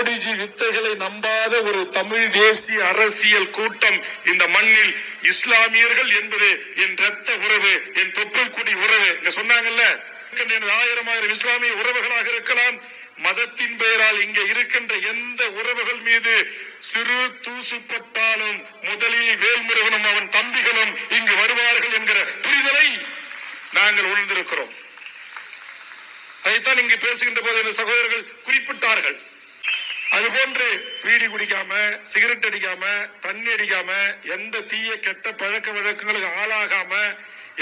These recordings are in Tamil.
மோடிஜி வித்தைகளை நம்பாத ஒரு தமிழ் தேசிய அரசியல் கூட்டம் இந்த மண்ணில். இஸ்லாமியர்கள் என்பது என் ரத்த உறவு, என் தொப்புள் குடி உறவு. இங்க சொன்னாங்கல்ல, ஆயிரம் இஸ்லாமிய உறவுகளாக இருக்கலாம். மதத்தின் பெயரால் இங்க இருக்கின்ற எந்த உறவுகள் மீது சிறு தூசுப்பட்டாலும் முதலில் வேல்முருகனும் அவன் தம்பிகளும் இங்கு வருவார்கள் என்கிற புரிதலை நாங்கள் உணர்ந்திருக்கிறோம். அதைத்தான் இங்கு பேசுகின்ற போது என் சகோதரர்கள் குறிப்பிட்டார்கள். அதுபோன்று பீடி குடிக்காம, சிகரெட் அடிக்காம, தண்ணி அடிக்காம, எந்த தீய கெட்ட பழக்க வழக்கங்களுக்கு ஆளாகாம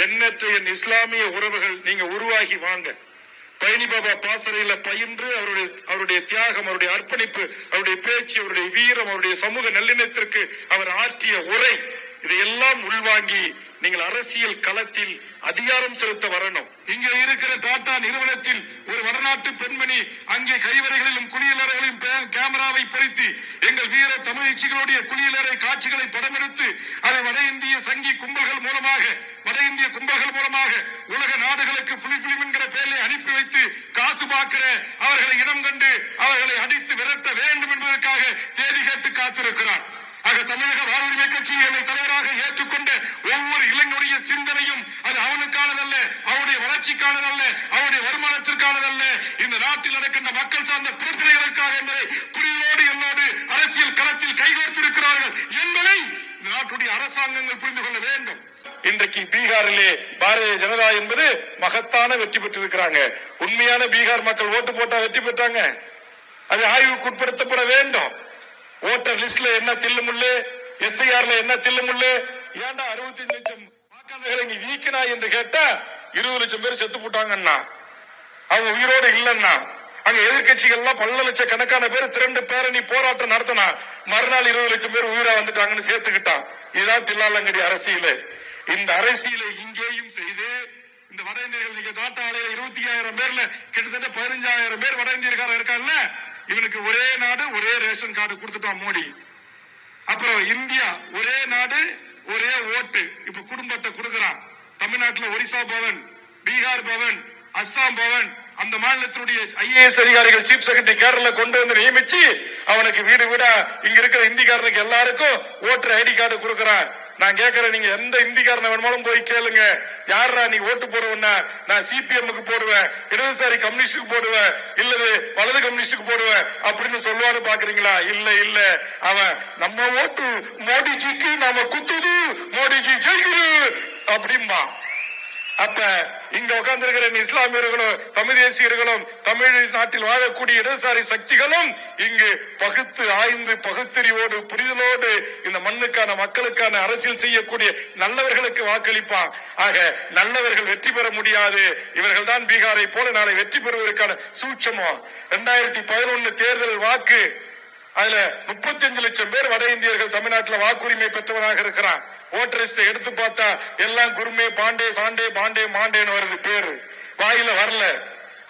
எண்ணற்ற என் இஸ்லாமிய உறவுகள் நீங்க உருவாகி வாங்க. பழனி பாபா பாசறையில பயின்று அவருடைய தியாகம், அவருடைய அர்ப்பணிப்பு, அவருடைய பேச்சு, அவருடைய வீரம், அவருடைய சமூக நல்லிணத்திற்கு அவர் ஆற்றிய உரை, இதையெல்லாம் உள்வாங்கி நீங்கள் அரசியல் களத்தில் அதிகாரம் செலுத்த வரணும். இங்கே இருக்கிற டாடா நிறுவனத்தில் ஒரு வடநாட்டு பெண்மணி அங்கே கைவரைகளிலும் குளியலறைகளிலும் கேமராவை பொருத்தி எங்கள் வீர தமிழச்சிகளுடைய குளியலறை காட்சிகளை படமெடுத்து அதை வட இந்திய சங்கி கும்பல்கள் மூலமாக உலக நாடுகளுக்கு பிலிம் என்கிற பெயரில் அனுப்பி வைத்து காசு பார்க்கிற அவர்களை இடம் கண்டு அவர்களை அடித்து விரட்ட வேண்டும் என்பதற்காக தேதி கேட்டு காத்திருக்கிறார். ஆக தமிழக வாழ்வுரிமை கட்சியை தலைவராக ஏற்றுக்கொண்ட ஒவ்வொரு இளைஞருடைய சிந்தனையும் அது அவனுக்கானதல்ல, அவருடைய வளர்ச்சிக்கானதல்ல, அவருடைய வருமானத்திற்கானதல்ல, இந்த நாட்டில் நடக்கின்ற மக்கள் சார்ந்த பிரச்சனைகளுக்காக என்பதை புரிதலோடு என்னோடு அரசியல் களத்தில் கைகோர்த்திருக்கிறார்கள் என்பதை இந்த நாட்டுடைய அரசாங்கங்கள் புரிந்து கொள்ள வேண்டும். இன்றைக்கு பீகாரிலே பாரதிய ஜனதா என்பது மகத்தான வெற்றி பெற்றிருக்கிறாங்க. உண்மையான பீகார் மக்கள் ஓட்டு போட்டா வெற்றி பெற்றாங்க. அது ஆய்வுக்கு உட்படுத்தப்பட வேண்டும். ஓட்டர் லிஸ்ட்ல என்ன தில்லுமுள்ளு, எஸ்ஐஆர்ல என்ன தில்லுமுள்ளு, ஏண்டா 65 லட்சம் வாக்காளர்களை நீ வீக்கினா என்று கேட்டா 20 லட்சம் பேர் செத்து போட்டாங்கன்னா, அவங்க உயிரோடு இல்லன்னா, அங்க எதிர்கட்சிகள்லாம் பல லட்சம் கணக்கான பேர் திரண்டு பேரணி போராட்டம் நடத்தினா, மறுநாள் 20 லட்சம் பேர் உயிரா வந்துட்டாங்கன்னு சேர்த்துக்கிட்டான். இதுதான் தில்லாலங்கடி அரசியல். இந்த அரசியலை இங்கேயும் செய்து இந்த வட இந்தியர்கள் நீங்க டாட்டா ஆலையில 25,000 பேர்ல கிட்டத்தட்ட 15,000 பேர் வட இந்தியர்காரர் இருக்காங்கல்ல, இவனுக்கு ஒரே நாடு ஒரே ரேஷன் கார்டு கொடுத்துட்டான் மோடி. அப்புறம் இந்தியா ஒரே நாடு ஒரே ஓட்டு இப்ப குடும்பத்தை கொடுக்கிறான். தமிழ்நாட்டில் ஒரிசா பவன், பீகார் பவன், அஸ்ஸாம் பவன், அந்த மாநிலத்தினுடைய ஐஏஎஸ் அதிகாரிகள் சீஃப் செக்ரட்டரி கேரள கொண்டு வந்து நியமிச்சு அவனுக்கு வீடு வீடா இங்க இருக்கிற இந்திக்காரனுக்கு எல்லாருக்கும் ஓட்டர் ஐடி கார்டு கொடுக்கிறான். நான் கேட்கிறேன், நீங்க எந்த இந்திக்காரனை வேணுமாலும் போய் கேளுங்க, யாரா நீ ஓட்டு போடுவேன்னா, நான் சிபிஎம்க்கு போடுவேன், இடதுசாரி கம்யூனிஸ்டுக்கு போடுவேன், இல்லது வலது கம்யூனிஸ்டுக்கு போடுவேன் அப்படின்னு சொல்லுவான்னு பாக்குறீங்களா? இல்ல இல்ல, அவன் நம்ம ஓட்டு மோடிஜிக்கு நாம குத்துது, மோடிஜி ஜெயிக்குது அப்படிம்பா. அப்ப இங்க உட்கார்ந்து இருக்கிற இஸ்லாமியர்களும் தமிழ் தேசியர்களும் தமிழ் நாட்டில் வாழக்கூடிய இடதுசாரி சக்திகளும் இங்கு பகுத்து ஆய்ந்து பகுத்தறிவோடு புரிதலோடு இந்த மண்ணுக்கான மக்களுக்கான அரசியல் செய்யக்கூடிய நல்லவர்களுக்கு வாக்களிப்பான். ஆக நல்லவர்கள் வெற்றி பெற முடியாது. இவர்கள் தான் பீகாரை போல நாளை வெற்றி பெறுவதற்கான சூட்சமம். 2011 தேர்தல் வாக்கு, அதுல 35 லட்சம் பேர் வட இந்தியர்கள் தமிழ்நாட்டில் வாக்குரிமை பெற்றவனாக இருக்கிறான். ஓட்டர் லிஸ்ட் எடுத்து பார்த்தா எல்லாம் குருமே, பாண்டே, சாண்டே, பாண்டே, மாண்டேன்னு வருது, பேரு வாயில வரல.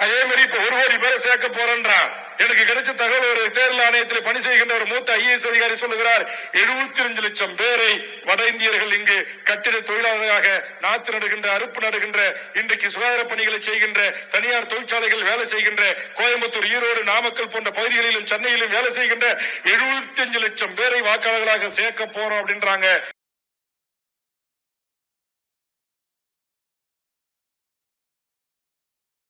அதே மாதிரி இப்ப 1 கோடி பேரை சேர்க்க போறேன்றான். எனக்கு கிடைச்ச தகவல், ஒரு தேர்தல் ஆணையத்தில் பணி செய்கின்ற ஒரு மூத்த ஐஏஎஸ் அதிகாரி சொல்லுகிறார், 75 லட்சம் பேரை வட இந்தியர்கள் இங்கு கட்டிட தொழிலாளர்களாக நாத்து நடுகின்ற, அறுப்பு நடுகின்ற, இன்றைக்கு சுகாதார பணிகளை செய்கின்ற, தனியார் தொழிற்சாலைகள் வேலை செய்கின்ற, கோயம்புத்தூர், ஈரோடு, நாமக்கல் போன்ற பகுதிகளிலும் சென்னையிலும் வேலை செய்கின்ற 75 லட்சம் பேரை வாக்காளர்களாக சேர்க்க போறோம் அப்படின்றாங்க.